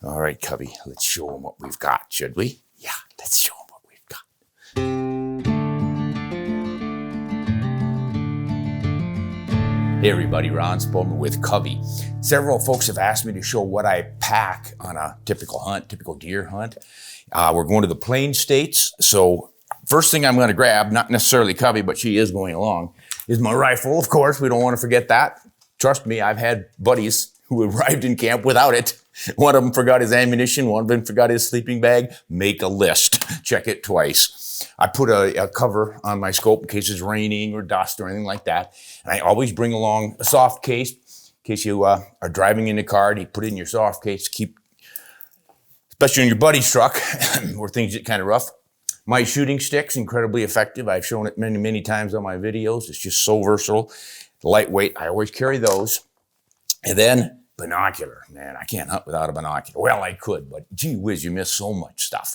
All right, Cubby, let's show them what we've got, should we? Yeah, let's show them what we've got. Hey everybody, Ron Spomer with Cubby. Several folks have asked me to show what I pack on a typical hunt, typical deer hunt. We're going to the Plain States, so first thing I'm gonna grab, not necessarily Cubby, but she is going along, is my rifle, of course. We don't wanna forget that. Trust me, I've had buddies who arrived in camp without it. One of them forgot his ammunition, one of them forgot his sleeping bag. Make a list, check it twice. I put a cover on my scope in case it's raining or dust or anything like that. And I always bring along a soft case in case you are driving in the car and you put it in your soft case to keep, especially in your buddy's truck where things get kind of rough. My shooting stick's incredibly effective. I've shown it many, many times on my videos. It's just so versatile, lightweight. I always carry those. And then binocular. Man, I can't hunt without a binocular. Well, I could, but gee whiz, you miss so much stuff.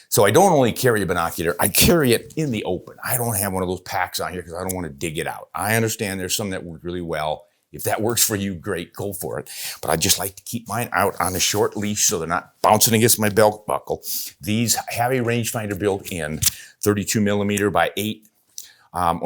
So I don't only carry a binocular, I carry it in the open. I don't have one of those packs on here because I don't want to dig it out. I understand there's some that work really well. If that works for you, great, go for it. But I just like to keep mine out on a short leash so they're not bouncing against my belt buckle. These have a rangefinder built in, 32 millimeter by 8.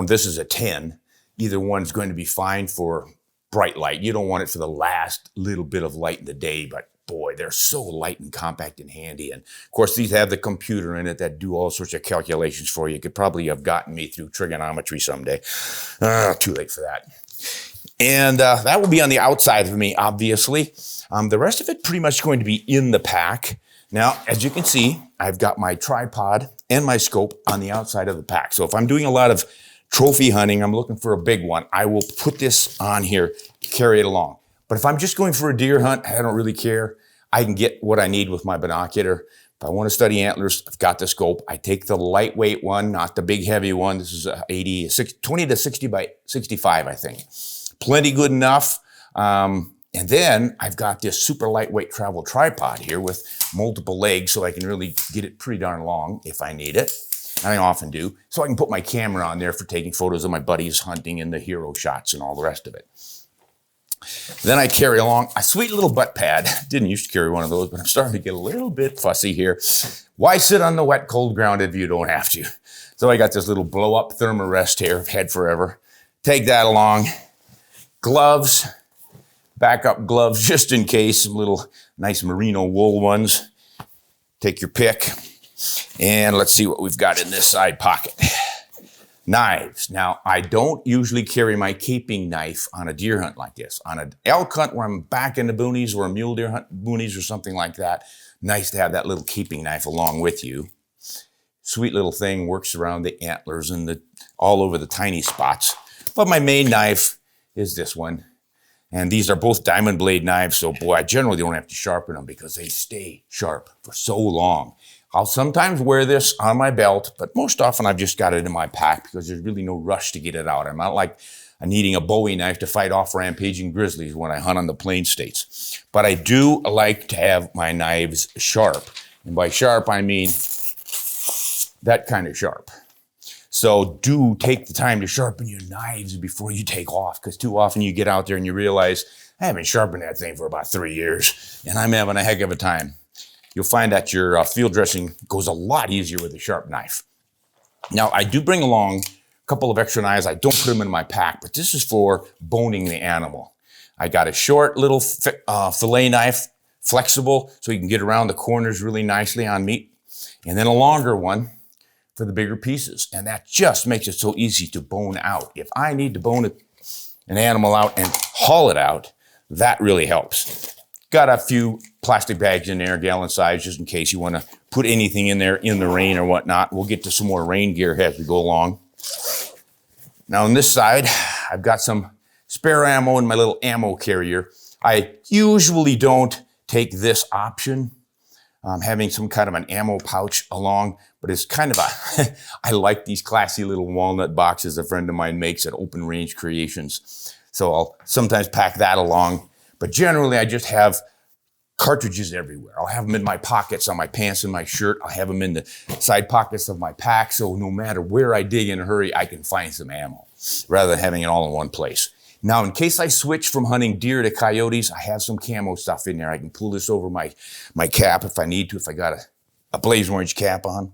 This is a 10. Either one's going to be fine for bright light. You don't want it for the last little bit of light in the day, but boy, they're so light and compact and handy. And of course, these have the computer in it that do all sorts of calculations for you. You could probably have gotten me through trigonometry someday. Too late for that. And that will be on the outside of me, obviously. The rest of it pretty much going to be in the pack. Now, as you can see, I've got my tripod and my scope on the outside of the pack. So if I'm doing a lot of trophy hunting, I'm looking for a big one, I will put this on here, carry it along. But if I'm just going for a deer hunt, I don't really care. I can get what I need with my binocular. If I want to study antlers, I've got the scope. I take the lightweight one, not the big heavy one. This is 20 to 60 by 65, I think. Plenty good enough. And then I've got this super lightweight travel tripod here with multiple legs so I can really get it pretty darn long if I need it. And I often do. So I can put my camera on there for taking photos of my buddies hunting and the hero shots and all the rest of it. Then I carry along a sweet little butt pad. Didn't used to carry one of those, but I'm starting to get a little bit fussy here. Why sit on the wet, cold ground if you don't have to? So I got this little blow-up thermarest here, I've had forever. Take that along. Gloves, backup gloves just in case, some little nice merino wool ones. Take your pick. And let's see what we've got in this side pocket. Knives. Now, I don't usually carry my caping knife on a deer hunt like this. On an elk hunt where I'm back in the boonies or a mule deer hunt boonies or something like that, nice to have that little caping knife along with you. Sweet little thing, works around the antlers and all over the tiny spots. But my main knife is this one. And these are both diamond blade knives, so boy, I generally don't have to sharpen them because they stay sharp for so long. I'll sometimes wear this on my belt, but most often I've just got it in my pack because there's really no rush to get it out. I'm not like needing a Bowie knife to fight off rampaging grizzlies when I hunt on the Plain States. But I do like to have my knives sharp. And by sharp, I mean that kind of sharp. So do take the time to sharpen your knives before you take off, because too often you get out there and you realize, I haven't sharpened that thing for about 3 years, and I'm having a heck of a time. You'll find that your field dressing goes a lot easier with a sharp knife. Now, I do bring along a couple of extra knives. I don't put them in my pack, but this is for boning the animal. I got a short little fillet knife, flexible, so you can get around the corners really nicely on meat. And then a longer one for the bigger pieces. And that just makes it so easy to bone out. If I need to bone an animal out and haul it out, that really helps. Got a few plastic bags in there, gallon size, just in case you want to put anything in there in the rain or whatnot. We'll get to some more rain gear as we go along. Now on this side, I've got some spare ammo in my little ammo carrier. I usually don't take this option, having some kind of an ammo pouch along, but it's kind of I like these classy little walnut boxes a friend of mine makes at Open Range Creations. So I'll sometimes pack that along. But generally, I just have cartridges everywhere. I'll have them in my pockets, on my pants and my shirt. I'll have them in the side pockets of my pack, so no matter where I dig in a hurry, I can find some ammo, rather than having it all in one place. Now, in case I switch from hunting deer to coyotes, I have some camo stuff in there. I can pull this over my cap if I need to, if I got a blaze orange cap on.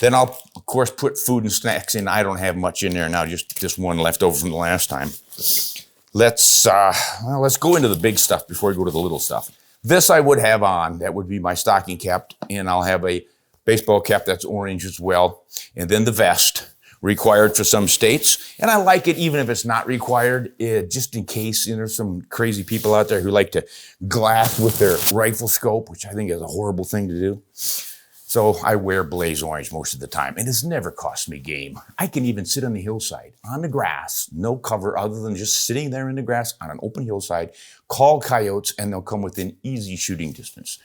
Then I'll, of course, put food and snacks in. I don't have much in there now, just one left over from the last time. Let's go into the big stuff before we go to the little stuff. This I would have on. That would be my stocking cap, and I'll have a baseball cap that's orange as well. And then the vest, required for some states. And I like it even if it's not required, just in case, there's some crazy people out there who like to glass with their rifle scope, which I think is a horrible thing to do. So I wear blaze orange most of the time, and it's never cost me game. I can even sit on the hillside, on the grass, no cover other than just sitting there in the grass on an open hillside, call coyotes, and they'll come within easy shooting distance.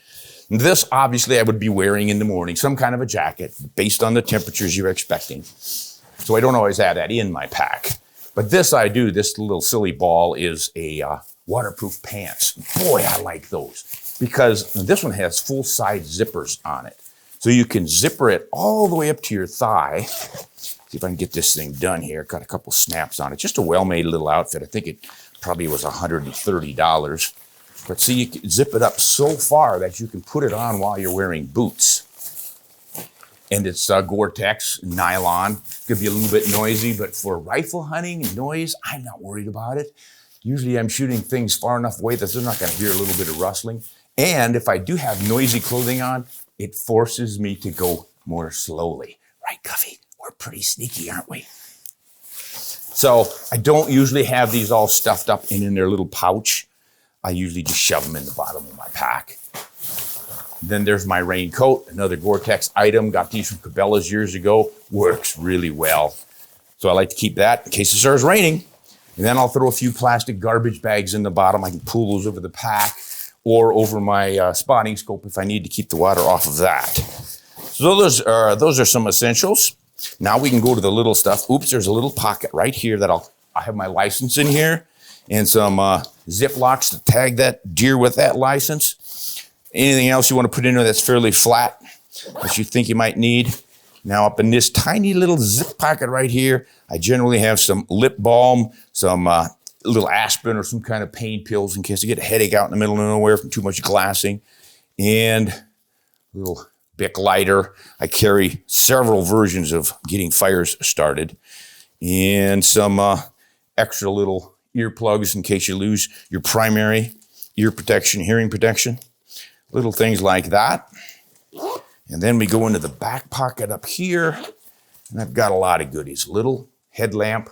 And this, obviously, I would be wearing in the morning, some kind of a jacket, based on the temperatures you're expecting. So I don't always have that in my pack. But this I do, this little silly ball is a waterproof pants. Boy, I like those, because this one has full-size zippers on it. So you can zipper it all the way up to your thigh. See if I can get this thing done here. Got a couple snaps on it. Just a well-made little outfit. I think it probably was $130. But see, you can zip it up so far that you can put it on while you're wearing boots. And it's Gore-Tex, nylon. Could be a little bit noisy, but for rifle hunting and noise, I'm not worried about it. Usually I'm shooting things far enough away that they're not going to hear a little bit of rustling. And if I do have noisy clothing on, it forces me to go more slowly. Right, Cuffy? We're pretty sneaky, aren't we? So I don't usually have these all stuffed up in their little pouch. I usually just shove them in the bottom of my pack. Then there's my raincoat, another Gore-Tex item. Got these from Cabela's years ago. Works really well. So I like to keep that in case it starts raining. And then I'll throw a few plastic garbage bags in the bottom. I can pull those over the pack or over my spotting scope if I need to keep the water off of that. So those are some essentials. Now we can go to the little stuff. Oops, there's a little pocket right here that I have my license in here and some zip locks to tag that deer with that license. Anything else you want to put in there that's fairly flat that you think you might need. Now up in this tiny little zip pocket right here, I generally have some lip balm, some little aspirin or some kind of pain pills in case I get a headache out in the middle of nowhere from too much glassing, and a little Bic lighter. I carry several versions of getting fires started, and some extra little earplugs in case you lose your primary ear protection, hearing protection, little things like that. And then we go into the back pocket up here, and I've got a lot of goodies. Little headlamp.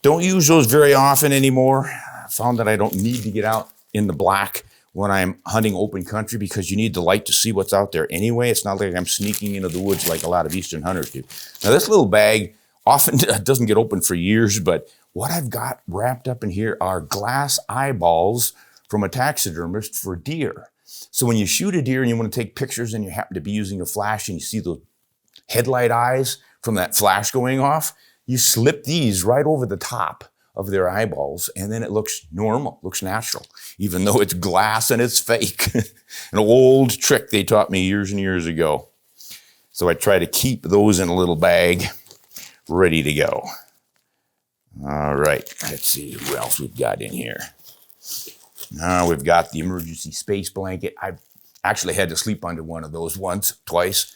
Don't use those very often anymore. I found that I don't need to get out in the black when I'm hunting open country because you need the light to see what's out there anyway. It's not like I'm sneaking into the woods like a lot of Eastern hunters do. Now this little bag often doesn't get open for years, but what I've got wrapped up in here are glass eyeballs from a taxidermist for deer. So when you shoot a deer and you want to take pictures and you happen to be using a flash and you see those headlight eyes from that flash going off, you slip these right over the top of their eyeballs, and then it looks normal, looks natural, even though it's glass and it's fake. An old trick they taught me years and years ago. So I try to keep those in a little bag, ready to go. All right, let's see who else we've got in here. Now we've got the emergency space blanket. I've actually had to sleep under one of those twice.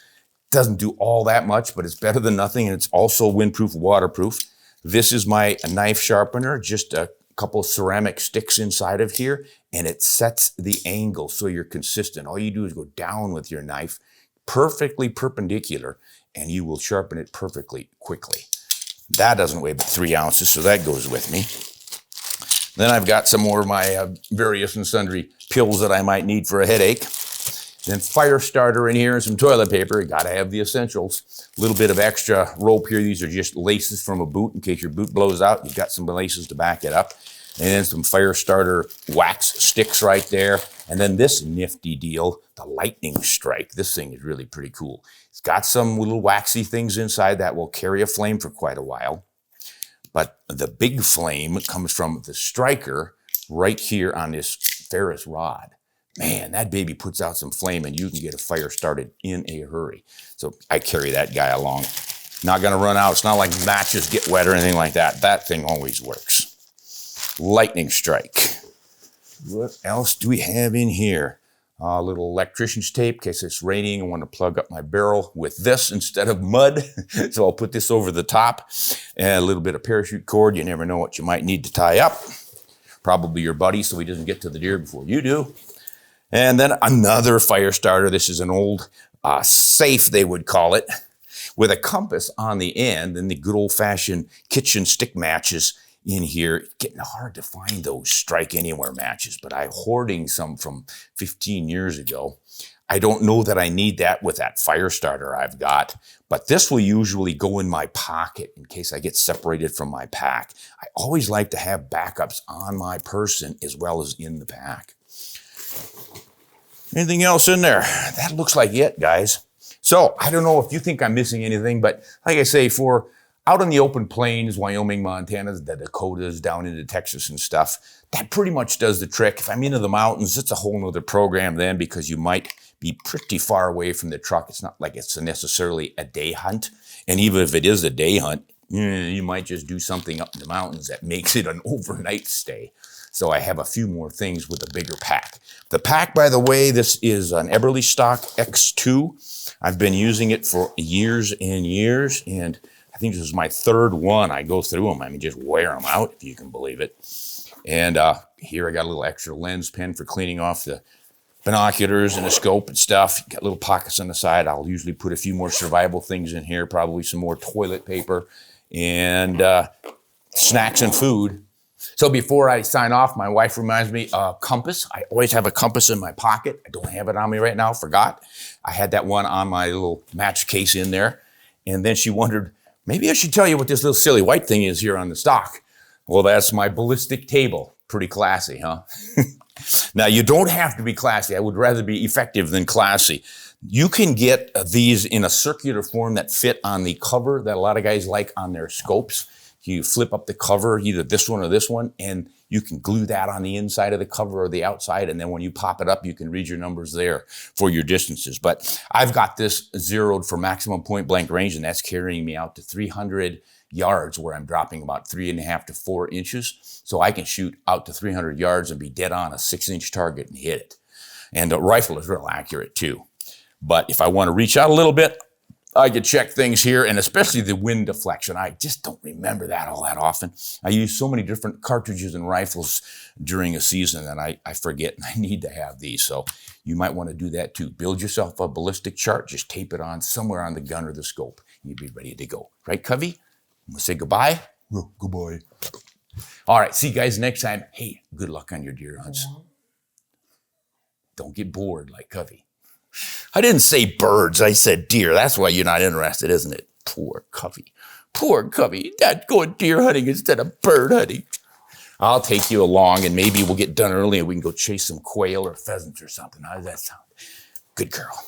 Doesn't do all that much, but it's better than nothing, and it's also windproof, waterproof. This is my knife sharpener, just a couple ceramic sticks inside of here, and it sets the angle so you're consistent. All you do is go down with your knife, perfectly perpendicular, and you will sharpen it perfectly quickly. That doesn't weigh but 3 ounces, so that goes with me. Then I've got some more of my various and sundry pills that I might need for a headache. Then fire starter in here and some toilet paper. You gotta have the essentials. A little bit of extra rope here. These are just laces from a boot in case your boot blows out. You've got some laces to back it up. And then some fire starter wax sticks right there. And then this nifty deal, the lightning strike. This thing is really pretty cool. It's got some little waxy things inside that will carry a flame for quite a while. But the big flame comes from the striker right here on this ferrous rod. Man, that baby puts out some flame and you can get a fire started in a hurry. So I carry that guy along. Not gonna run out. It's not like matches get wet or anything like that. That thing always works. lightning strike. What else do we have in here? A little electrician's tape in case it's raining. I want to plug up my barrel with this instead of mud. So I'll put this over the top. And a little bit of parachute cord. You never know what you might need to tie up. Probably your buddy so he doesn't get to the deer before you do. And then another fire starter. This is an old safe, they would call it, with a compass on the end and the good old-fashioned kitchen stick matches in here. It's getting hard to find those strike anywhere matches, but I'm hoarding some from 15 years ago. I don't know that I need that with that fire starter I've got, but this will usually go in my pocket in case I get separated from my pack. I always like to have backups on my person as well as in the pack. Anything else in there? That looks like it, guys. So I don't know if you think I'm missing anything, but like I say, for out on the open plains, Wyoming, Montana, the Dakotas, down into Texas and stuff, that pretty much does the trick. If I'm into the mountains, it's a whole nother program then because you might be pretty far away from the truck. It's not like it's necessarily a day hunt. And even if it is a day hunt, you might just do something up in the mountains that makes it an overnight stay. So I have a few more things with a bigger pack. The pack, by the way, this is an Eberly Stock X2. I've been using it for years and years, and I think this is my third one. I go through them. I mean, just wear them out, if you can believe it. And here I got a little extra lens pen for cleaning off the binoculars and the scope and stuff. Got little pockets on the side. I'll usually put a few more survival things in here, probably some more toilet paper and snacks and food. So before I sign off, my wife reminds me, compass. I always have a compass in my pocket. I don't have it on me right now, forgot. I had that one on my little match case in there. And then she wondered, maybe I should tell you what this little silly white thing is here on the stock. Well, that's my ballistic table. Pretty classy, huh? Now, you don't have to be classy. I would rather be effective than classy. You can get these in a circular form that fit on the cover that a lot of guys like on their scopes. You flip up the cover, either this one or this one, and you can glue that on the inside of the cover or the outside, and then when you pop it up, you can read your numbers there for your distances. But I've got this zeroed for maximum point blank range, and that's carrying me out to 300 yards where I'm dropping about 3.5 to 4 inches. So I can shoot out to 300 yards and be dead on a 6-inch target and hit it. And the rifle is real accurate too. But if I want to reach out a little bit, I could check things here, and especially the wind deflection. I just don't remember that all that often. I use so many different cartridges and rifles during a season that I forget, and I need to have these. So you might want to do that too. Build yourself a ballistic chart. Just tape it on somewhere on the gun or the scope. You'll be ready to go. Right, Covey? I'm going to say goodbye. Oh, goodbye. All right, see you guys next time. Hey, good luck on your deer hunts. Don't get bored like Covey. I didn't say birds, I said deer. That's why you're not interested, isn't it? Poor Covey. Poor Covey. Dad's going deer hunting instead of bird hunting. I'll take you along and maybe we'll get done early and we can go chase some quail or pheasants or something. How does that sound? Good girl.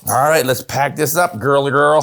All right, let's pack this up, girly girl.